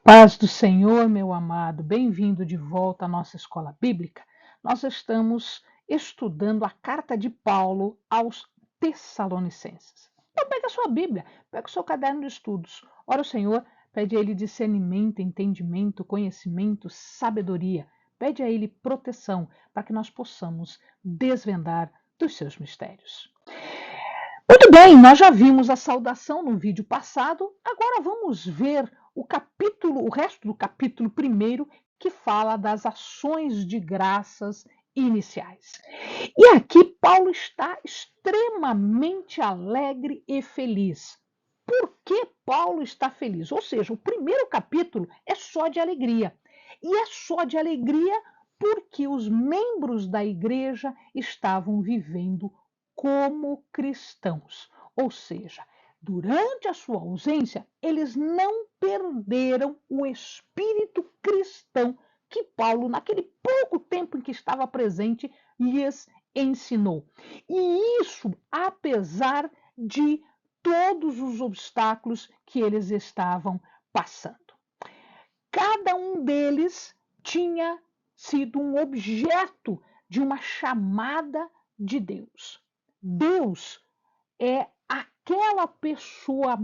Paz do Senhor, meu amado, bem-vindo de volta à nossa escola bíblica. Nós estamos estudando a carta de Paulo aos Tessalonicenses. Então, pega a sua Bíblia, pega o seu caderno de estudos. Ora, o Senhor, pede a Ele discernimento, entendimento, conhecimento, sabedoria. Pede a Ele proteção para que nós possamos desvendar dos seus mistérios. Muito bem, nós já vimos a saudação no vídeo passado, agora vamos ver o resto do capítulo 1, que fala das ações de graças iniciais. E aqui Paulo está extremamente alegre e feliz. Por que Paulo está feliz? Ou seja, o primeiro capítulo é só de alegria. E é só de alegria porque os membros da igreja estavam vivendo como cristãos. Ou seja, durante a sua ausência, eles não perderam o espírito cristão que Paulo, naquele pouco tempo em que estava presente, lhes ensinou. E isso apesar de todos os obstáculos que eles estavam passando. Cada um deles tinha sido um objeto de uma chamada de Deus. Deus é aquela pessoa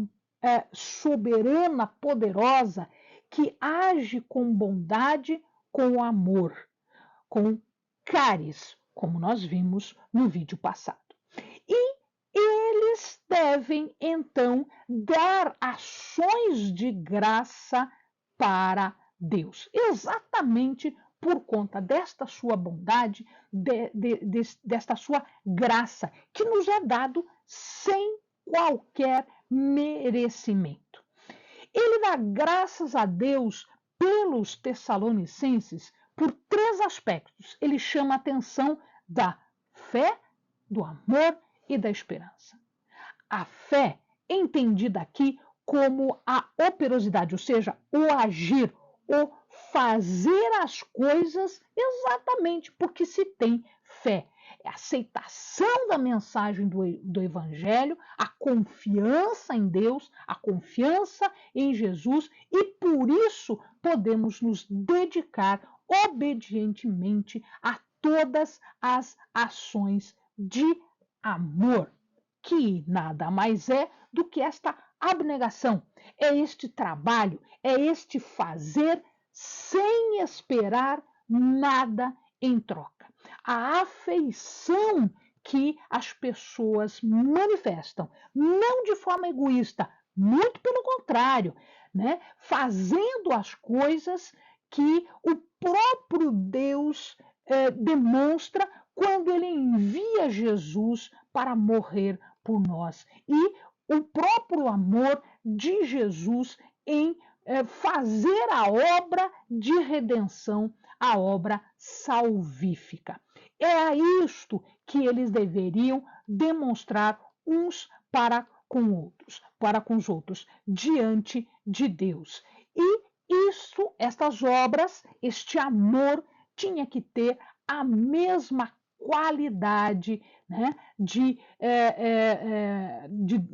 soberana, poderosa, que age com bondade, com amor, com caris, como nós vimos no vídeo passado. E eles devem, então, dar ações de graça para Deus, exatamente por conta desta sua bondade, desta sua graça, que nos é dado sem qualquer merecimento. Ele dá graças a Deus pelos Tessalonicenses por três aspectos. Ele chama a atenção da fé, do amor e da esperança. A fé, entendida aqui como a operosidade, ou seja, o agir, o fazer as coisas exatamente porque se tem fé. É a aceitação da mensagem do Evangelho, a confiança em Deus, a confiança em Jesus, e por isso podemos nos dedicar obedientemente a todas as ações de amor, que nada mais é do que esta abnegação, é este trabalho, é este fazer sem esperar nada em troca. A afeição que as pessoas manifestam, não de forma egoísta, muito pelo contrário, né? Fazendo as coisas que o próprio Deus demonstra quando ele envia Jesus para morrer por nós. E o próprio amor de Jesus em fazer a obra de redenção, a obra salvífica. É a isto que eles deveriam demonstrar uns para com os outros, diante de Deus. E isso, estas obras, este amor, tinha que ter a mesma qualidade, né, de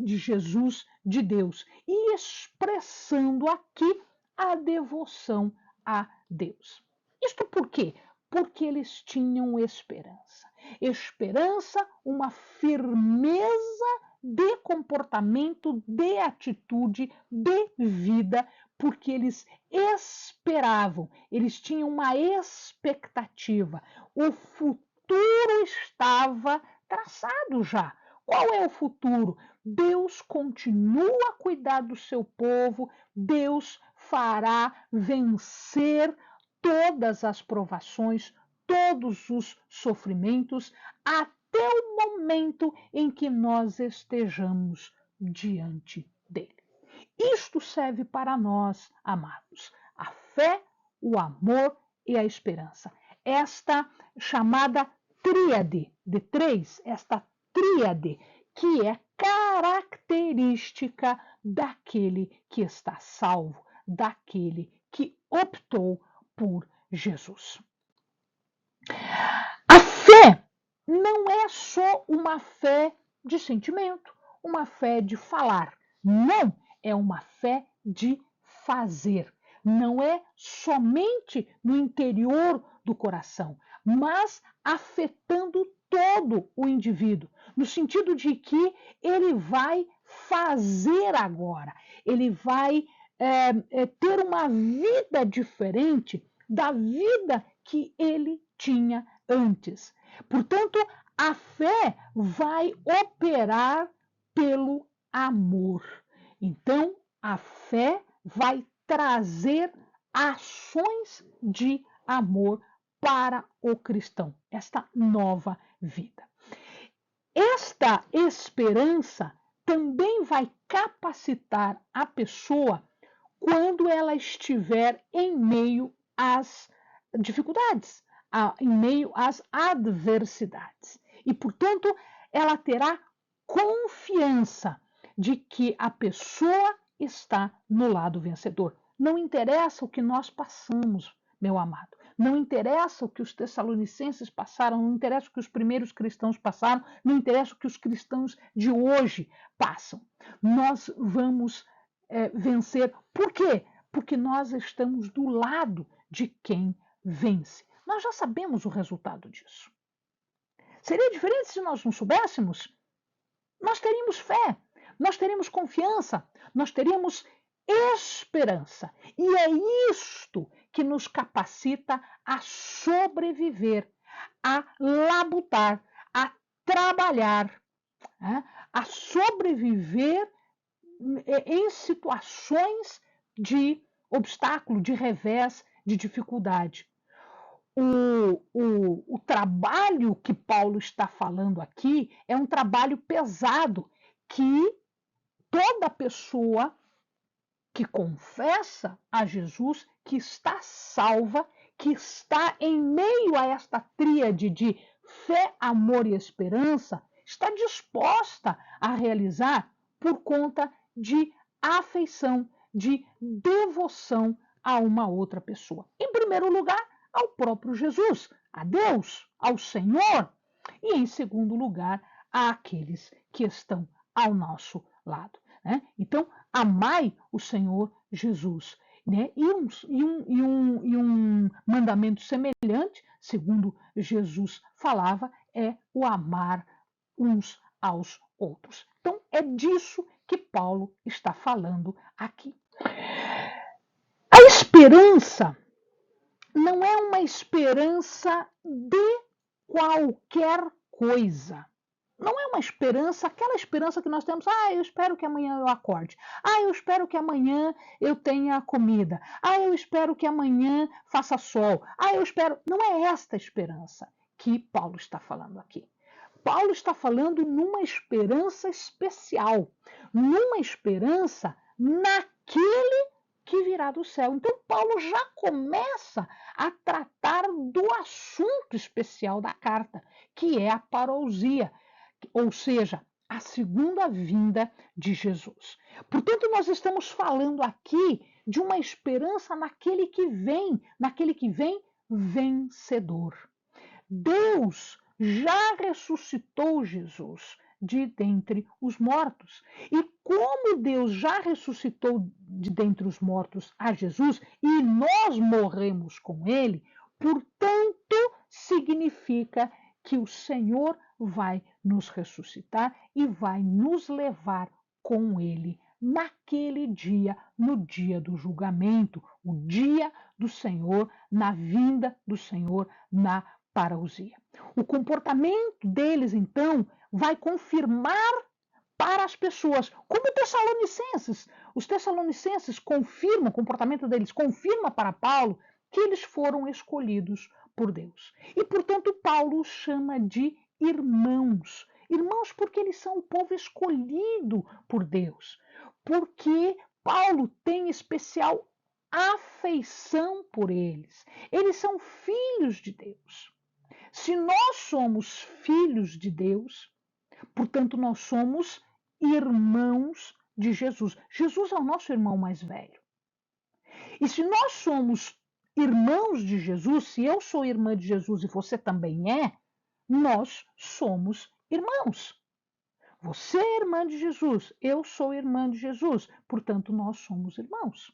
Jesus, de Deus, e expressando aqui a devoção a Deus. Isto por quê? Porque eles tinham esperança. Esperança, uma firmeza de comportamento, de atitude, de vida, porque eles esperavam, eles tinham uma expectativa. O futuro estava traçado já. Qual é o futuro? Deus continua a cuidar do seu povo, Deus fará vencer todas as provações, todos os sofrimentos, até o momento em que nós estejamos diante dele. Isto serve para nós, amados, a fé, o amor e a esperança. Esta chamada tríade de três, esta tríade que é característica daquele que está salvo, daquele que optou por Jesus. A fé não é só uma fé de sentimento, uma fé de falar. Não, é uma fé de fazer. não é somente no interior do coração, mas afetando todo o indivíduo, no sentido de que ele vai fazer agora, ele vai ter uma vida diferente da vida que ele tinha antes. Portanto, a fé vai operar pelo amor. Então, a fé vai trazer ações de amor para o cristão, esta nova vida. Esta esperança também vai capacitar a pessoa quando ela estiver em meio às dificuldades, em meio às adversidades. E, portanto, ela terá confiança de que a pessoa está no lado vencedor. Não interessa o que nós passamos, meu amado. Não interessa o que os tessalonicenses passaram, não interessa o que os primeiros cristãos passaram, não interessa o que os cristãos de hoje passam. Nós vamos vencer. Por quê? Porque nós estamos do lado de quem vence. Nós já sabemos o resultado disso. Seria diferente se nós não soubéssemos? Nós teríamos fé, nós teríamos confiança, nós teríamos esperança. E é isto que nos capacita a sobreviver, a labutar, a trabalhar, a sobreviver em situações de obstáculo, de revés, de dificuldade. O trabalho que Paulo está falando aqui é um trabalho pesado que toda pessoa que confessa a Jesus, que está salva, que está em meio a esta tríade de fé, amor e esperança, está disposta a realizar por conta de afeição, de devoção a uma outra pessoa. Em primeiro lugar, ao próprio Jesus, a Deus, ao Senhor, e em segundo lugar, àqueles que estão ao nosso lado. Né? Então, amai o Senhor Jesus. Né? E um mandamento semelhante, segundo Jesus falava, é o amar uns aos outros. Então, é disso que Paulo está falando aqui. A esperança não é uma esperança de qualquer coisa. Não é uma esperança, aquela esperança que nós temos, eu espero que amanhã eu acorde. Eu espero que amanhã eu tenha comida. Eu espero que amanhã faça sol. Eu espero. Não é esta esperança que Paulo está falando aqui. Paulo está falando numa esperança especial, numa esperança naquele que virá do céu. Então, Paulo já começa a tratar do assunto especial da carta, que é a parousia, ou seja, a segunda vinda de Jesus. Portanto, nós estamos falando aqui de uma esperança naquele que vem vencedor. Deus já ressuscitou Jesus de dentre os mortos. E como Deus já ressuscitou de dentre os mortos a Jesus e nós morremos com ele, portanto, significa que o Senhor vai nos ressuscitar e vai nos levar com ele naquele dia, no dia do julgamento, o dia do Senhor, na vinda do Senhor, na parousia. O comportamento deles, então, vai confirmar para as pessoas, como Tessalonicenses. Os Tessalonicenses confirmam, o comportamento deles confirma para Paulo que eles foram escolhidos por Deus. E, portanto, Paulo os chama de irmãos. Irmãos porque eles são o povo escolhido por Deus. Porque Paulo tem especial afeição por eles. Eles são filhos de Deus. Se nós somos filhos de Deus, portanto, nós somos irmãos de Jesus. Jesus é o nosso irmão mais velho. E se nós somos irmãos de Jesus, se eu sou irmã de Jesus e você também é, nós somos irmãos. Você é irmã de Jesus, eu sou irmã de Jesus, portanto, nós somos irmãos.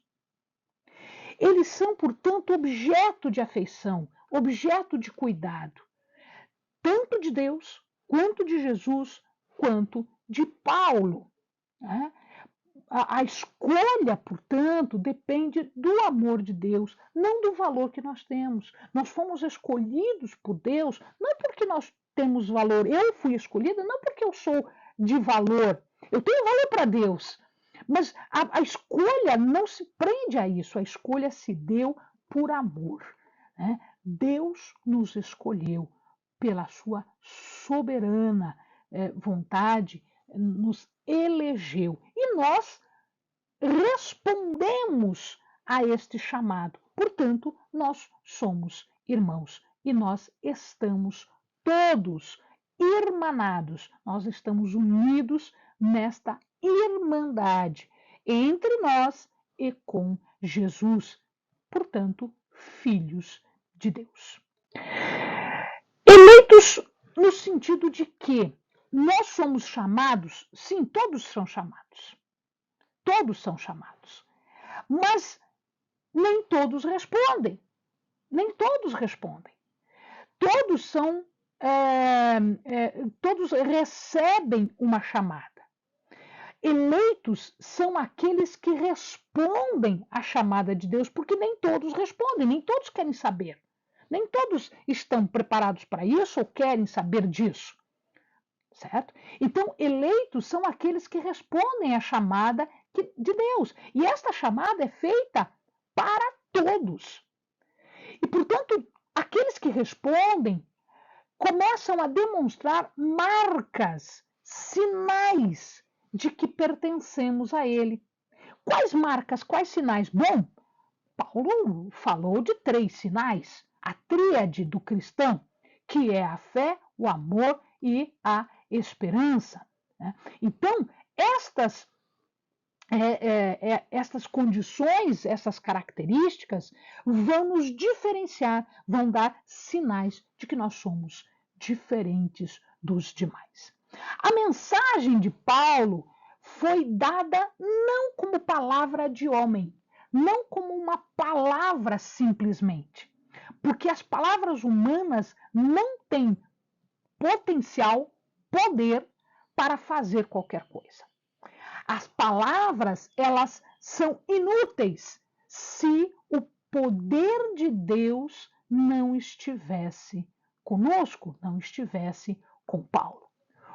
Eles são, portanto, objeto de afeição, objeto de cuidado, tanto de Deus, quanto de Jesus, quanto de Paulo, né? A escolha, portanto, depende do amor de Deus, não do valor que nós temos. Nós fomos escolhidos por Deus, não porque nós temos valor. Eu fui escolhida não porque eu sou de valor. Eu tenho valor para Deus. Mas a escolha não se prende a isso. A escolha se deu por amor, né? Deus nos escolheu pela sua soberana vontade, nos elegeu. E nós respondemos a este chamado. Portanto, nós somos irmãos e nós estamos todos irmanados, nós estamos unidos nesta irmandade entre nós e com Jesus, portanto, filhos de Deus. Eleitos no sentido de que nós somos chamados, sim, todos são chamados. Todos são chamados. Mas nem todos respondem. Nem todos respondem. Todos são, todos recebem uma chamada. Eleitos são aqueles que respondem à chamada de Deus, porque nem todos respondem, nem todos querem saber. Nem todos estão preparados para isso ou querem saber disso. Certo? Então, eleitos são aqueles que respondem à chamada de Deus. E esta chamada é feita para todos. E, portanto, aqueles que respondem começam a demonstrar marcas, sinais de que pertencemos a Ele. Quais marcas, quais sinais? Bom, Paulo falou de 3 sinais, a tríade do cristão, que é a fé, o amor e a esperança. Né? Então, estas condições, essas características vão nos diferenciar, vão dar sinais de que nós somos diferentes dos demais. A mensagem de Paulo foi dada não como palavra de homem, não como uma palavra simplesmente, porque as palavras humanas não têm potencial, poder para fazer qualquer coisa. As palavras, elas são inúteis se o poder de Deus não estivesse conosco, não estivesse com Paulo.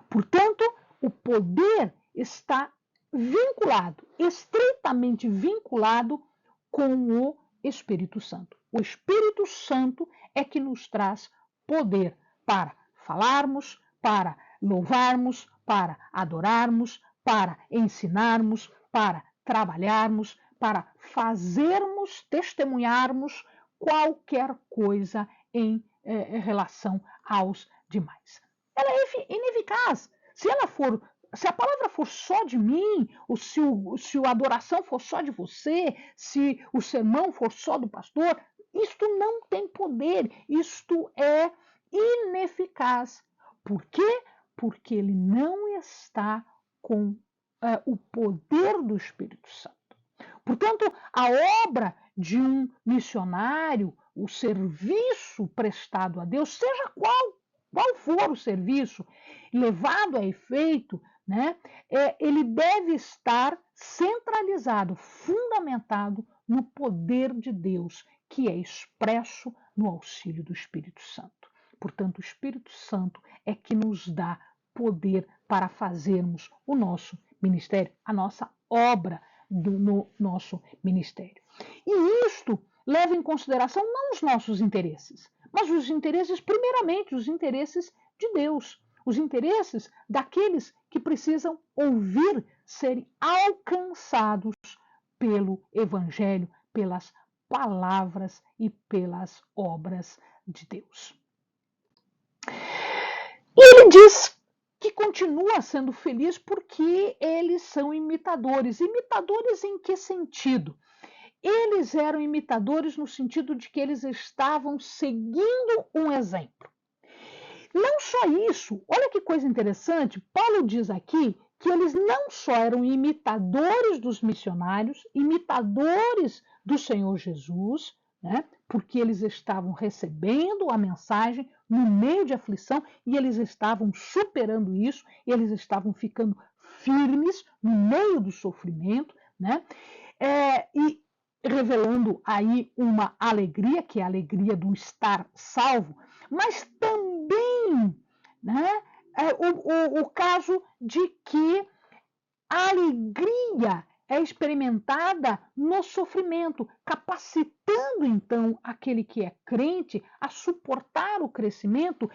Portanto, o poder está vinculado, estreitamente vinculado com o Espírito Santo. O Espírito Santo é que nos traz poder para falarmos, para louvarmos, para adorarmos, para ensinarmos, para trabalharmos, para fazermos, testemunharmos qualquer coisa em relação aos demais. Ela é ineficaz. Se a palavra for só de mim, ou se a adoração for só de você, se o sermão for só do pastor, isto não tem poder, isto é ineficaz. Por quê? Porque ele não está com o poder do Espírito Santo. Portanto, a obra de um missionário, o serviço prestado a Deus, seja qual for o serviço levado a efeito, né, ele deve estar centralizado, fundamentado no poder de Deus, que é expresso no auxílio do Espírito Santo. Portanto, o Espírito Santo é que nos dá poder para fazermos o nosso ministério, a nossa obra no nosso ministério. E isto leva em consideração não os nossos interesses, mas os interesses, primeiramente, os interesses de Deus, os interesses daqueles que precisam ouvir serem alcançados pelo Evangelho, pelas palavras e pelas obras de Deus. E ele diz que continua sendo feliz porque eles são imitadores. Imitadores em que sentido? Eles eram imitadores no sentido de que eles estavam seguindo um exemplo. Não só isso, olha que coisa interessante, Paulo diz aqui que eles não só eram imitadores dos missionários, imitadores do Senhor Jesus, né? Porque eles estavam recebendo a mensagem no meio de aflição e eles estavam superando isso, eles estavam ficando firmes no meio do sofrimento, né? E revelando aí uma alegria, que é a alegria do estar salvo, mas também, né, o caso de que a alegria é experimentada no sofrimento, capacitando então aquele que é crente a suportar o crescimento,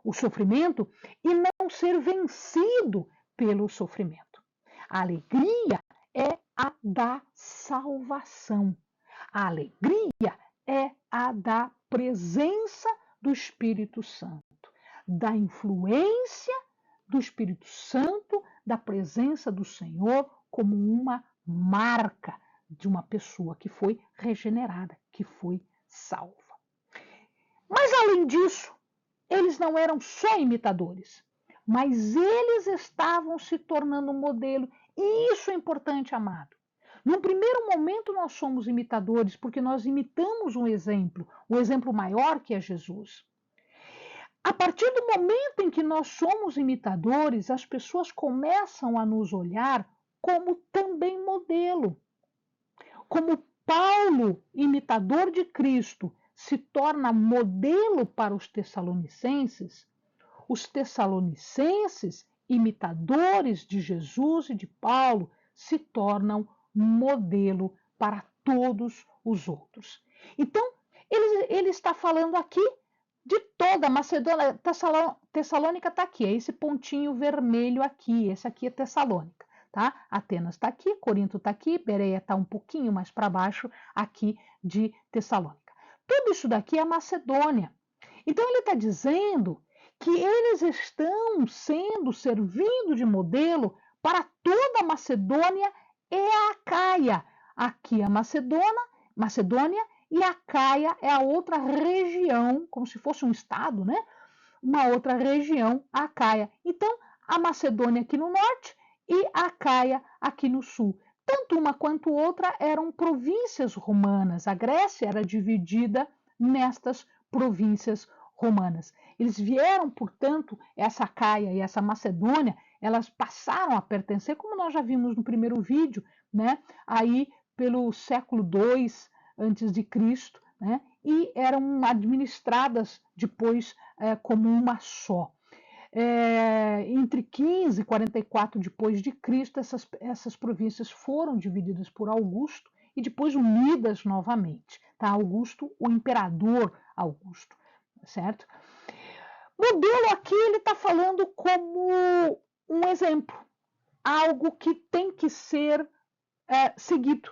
o sofrimento, e não ser vencido pelo sofrimento. A alegria é a da salvação. A alegria é a da presença do Espírito Santo, da influência do Espírito Santo, da presença do Senhor como uma marca de uma pessoa que foi regenerada, que foi salva. Mas além disso, eles não eram só imitadores, mas eles estavam se tornando um modelo, e isso é importante, amado. No primeiro momento, nós somos imitadores porque nós imitamos um exemplo, o exemplo maior que é Jesus. A partir do momento em que nós somos imitadores, as pessoas começam a nos olhar como também modelo. Como Paulo, imitador de Cristo, se torna modelo para os tessalonicenses, imitadores de Jesus e de Paulo, se tornam modelo para todos os outros. Então, ele está falando aqui de toda a Macedônia. Tessalônica está aqui, é esse pontinho vermelho aqui, esse aqui é Tessalônica. Tá? Atenas está aqui, Corinto está aqui, Bereia está um pouquinho mais para baixo aqui de Tessalônica. Tudo isso daqui é Macedônia. Então ele está dizendo que eles estão servindo de modelo para toda a Macedônia e a Acaia. Aqui a Macedônia, e a Acaia é a outra região, como se fosse um estado, né? Uma outra região, a Acaia. Então, a Macedônia aqui no norte e a Acaia aqui no sul. Tanto uma quanto outra eram províncias romanas. A Grécia era dividida nestas províncias romanas. Eles vieram, portanto, essa Acaia e essa Macedônia, elas passaram a pertencer, como nós já vimos no primeiro vídeo, né? Aí pelo século II antes de Cristo, né? E eram administradas depois como uma só. Entre 15 e 44 depois de Cristo, essas províncias foram divididas por Augusto e depois unidas novamente. Tá? Augusto, o imperador Augusto, certo? Modelo aqui ele está falando como um exemplo, algo que tem que ser seguido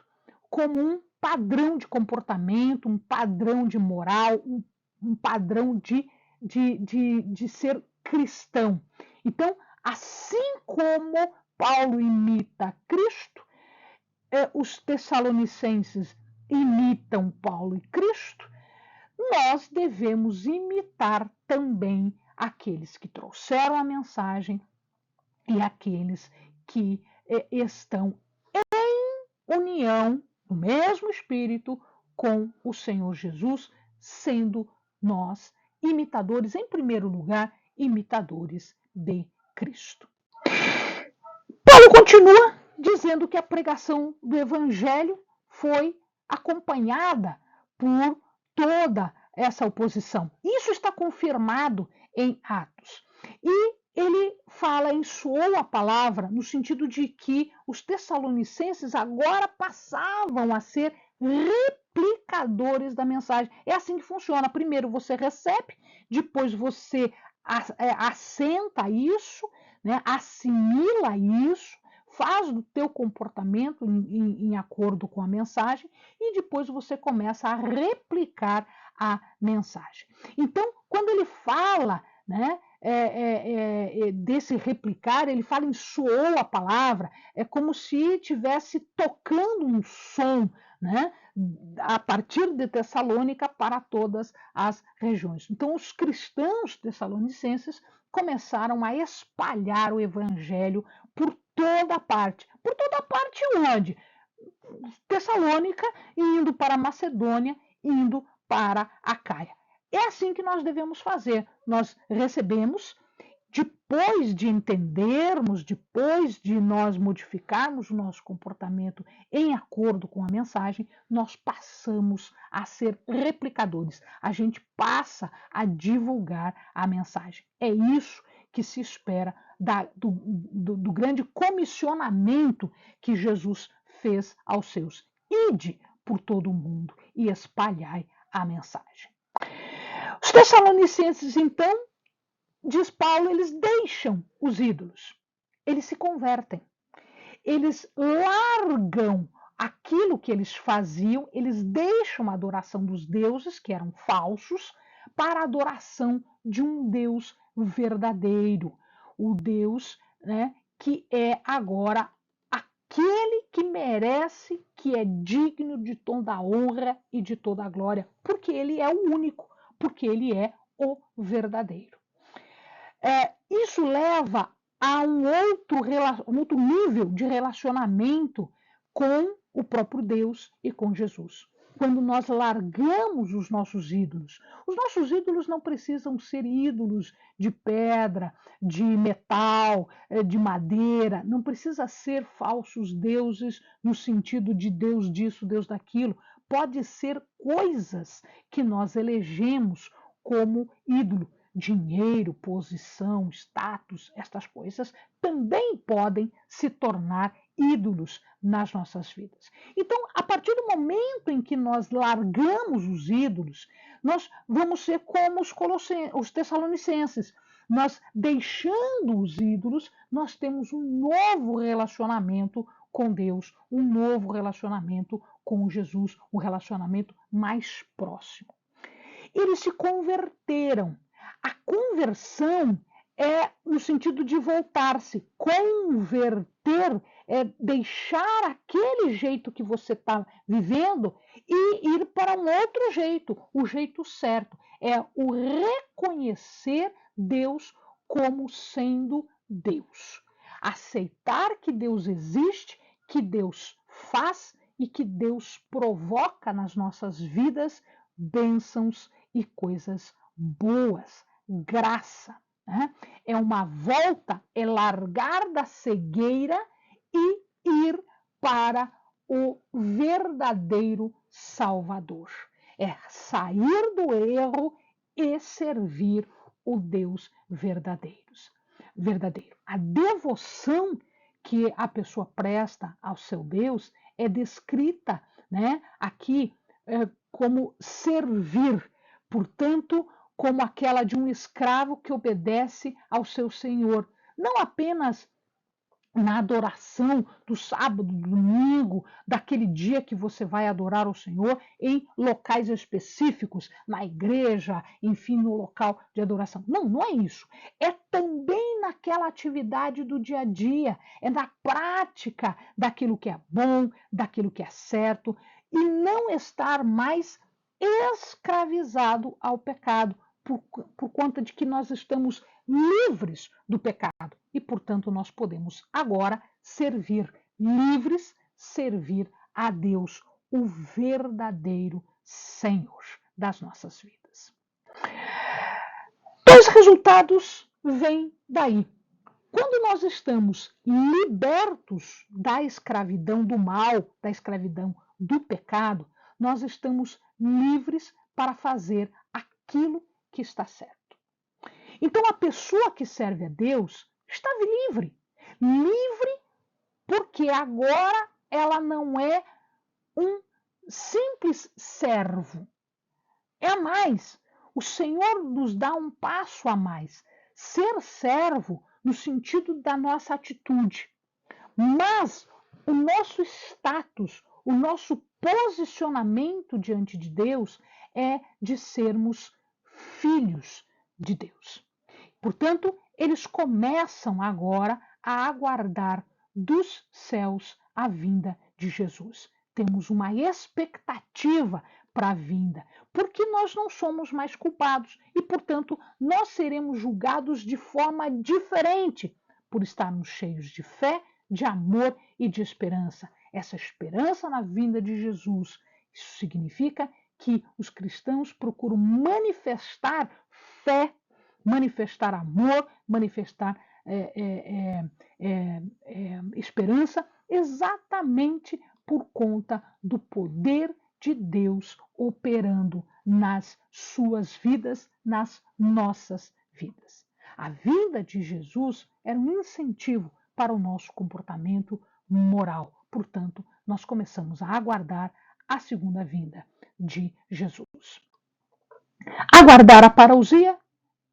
como um padrão de comportamento, um padrão de moral, um padrão de ser cristão. Então, assim como Paulo imita Cristo, os tessalonicenses imitam Paulo e Cristo, nós devemos imitar também aqueles que trouxeram a mensagem e aqueles que estão em união, no mesmo espírito, com o Senhor Jesus, sendo nós imitadores, em primeiro lugar, imitadores de Cristo. Paulo continua dizendo que a pregação do Evangelho foi acompanhada por toda essa oposição. Isso está confirmado em Atos. E ele fala, ensoou a palavra no sentido de que os tessalonicenses agora passavam a ser replicadores da mensagem. É assim que funciona. Primeiro você recebe, depois você assenta isso, né, assimila isso, faz do teu comportamento em acordo com a mensagem e depois você começa a replicar a mensagem. Então, quando ele fala, né, desse replicar, ele fala em soou a palavra, é como se estivesse tocando um som, né, a partir de Tessalônica para todas as regiões. Então, os cristãos tessalonicenses começaram a espalhar o evangelho por toda parte. Por toda parte onde? Tessalônica, indo para Macedônia, indo para Acaia. É assim que nós devemos fazer. Nós recebemos, depois de entendermos, depois de nós modificarmos o nosso comportamento em acordo com a mensagem, nós passamos a ser replicadores. A gente passa a divulgar a mensagem. É isso que se espera do grande comissionamento que Jesus fez aos seus. Ide por todo o mundo e espalhai a mensagem. Os Tessalonicenses, então, diz Paulo, eles deixam os ídolos, eles se convertem, eles largam aquilo que eles faziam, eles deixam a adoração dos deuses, que eram falsos, para a adoração de um Deus verdadeiro, o Deus, né, que é agora aquele que merece, que é digno de toda a honra e de toda a glória, porque ele é o único, porque ele é o verdadeiro. Isso leva a um outro nível de relacionamento com o próprio Deus e com Jesus. Quando nós largamos os nossos ídolos não precisam ser ídolos de pedra, de metal, de madeira, não precisa ser falsos deuses no sentido de Deus disso, Deus daquilo. Pode ser coisas que nós elegemos como ídolo. Dinheiro, posição, status, estas coisas também podem se tornar ídolos nas nossas vidas. Então, a partir do momento em que nós largamos os ídolos, nós vamos ser como os Tessalonicenses. Nós, deixando os ídolos, nós temos um novo relacionamento com Deus, um novo relacionamento com Jesus, um relacionamento mais próximo. Eles se converteram. A conversão é no sentido de voltar-se. Converter é deixar aquele jeito que você está vivendo e ir para um outro jeito, o jeito certo. É o reconhecer Deus como sendo Deus. Aceitar que Deus existe, que Deus faz e que Deus provoca nas nossas vidas bênçãos e coisas boas, graça. Né? É uma volta, é largar da cegueira e ir para o verdadeiro Salvador. É sair do erro e servir o Deus verdadeiro. A devoção que a pessoa presta ao seu Deus é descrita, né, aqui como servir, portanto, como aquela de um escravo que obedece ao seu senhor, não apenas na adoração do sábado, do domingo, daquele dia que você vai adorar o Senhor em locais específicos, na igreja, enfim, no local de adoração. Não, não é isso. É também naquela atividade do dia a dia, é na prática daquilo que é bom, daquilo que é certo, e não estar mais escravizado ao pecado, por conta de que nós estamos livres do pecado e, portanto, nós podemos agora servir livres, servir a Deus, o verdadeiro Senhor das nossas vidas. Os resultados vêm daí. Quando nós estamos libertos da escravidão do mal, da escravidão do pecado, nós estamos livres para fazer aquilo que está certo. Então, a pessoa que serve a Deus está livre. Livre porque agora ela não é um simples servo. É a mais. O Senhor nos dá um passo a mais. Ser servo no sentido da nossa atitude. Mas o nosso status, o nosso posicionamento diante de Deus é de sermos filhos de Deus. Portanto, eles começam agora a aguardar dos céus a vinda de Jesus. temos uma expectativa para a vinda, porque nós não somos mais culpados e, portanto, nós seremos julgados de forma diferente por estarmos cheios de fé, de amor e de esperança. Essa esperança na vinda de Jesus. Isso significa que os cristãos procuram manifestar fé, manifestar amor, manifestar esperança, exatamente por conta do poder de Deus operando nas suas vidas, nas nossas vidas. A vinda de Jesus era um incentivo para o nosso comportamento moral. Portanto, nós começamos a aguardar a segunda vinda de Jesus. Aguardar a parousia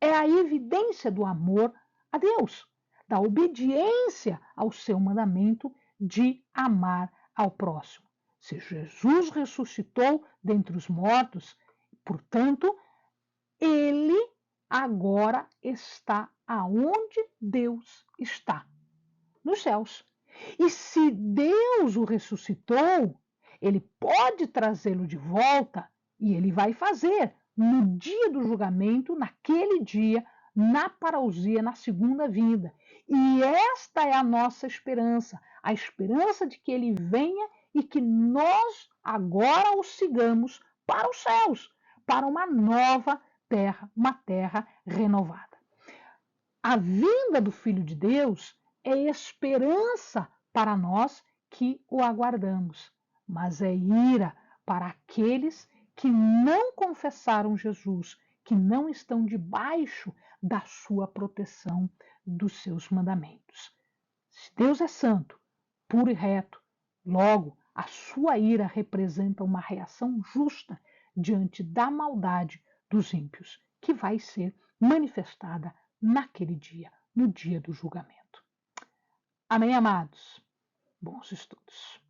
é a evidência do amor a Deus, da obediência ao seu mandamento de amar ao próximo. Se Jesus ressuscitou dentre os mortos, portanto, ele agora está aonde Deus está, nos céus. E se Deus o ressuscitou, ele pode trazê-lo de volta e ele vai fazer no dia do julgamento, naquele dia, na parousia, na segunda vinda. E esta é a nossa esperança, a esperança de que ele venha e que nós agora o sigamos para os céus, para uma nova terra, uma terra renovada. A vinda do Filho de Deus é esperança para nós que o aguardamos, mas é ira para aqueles que não confessaram Jesus, que não estão debaixo da sua proteção, dos seus mandamentos. Se Deus é santo, puro e reto, logo a sua ira representa uma reação justa diante da maldade dos ímpios, que vai ser manifestada naquele dia, no dia do julgamento. Amém, amados? Bons estudos.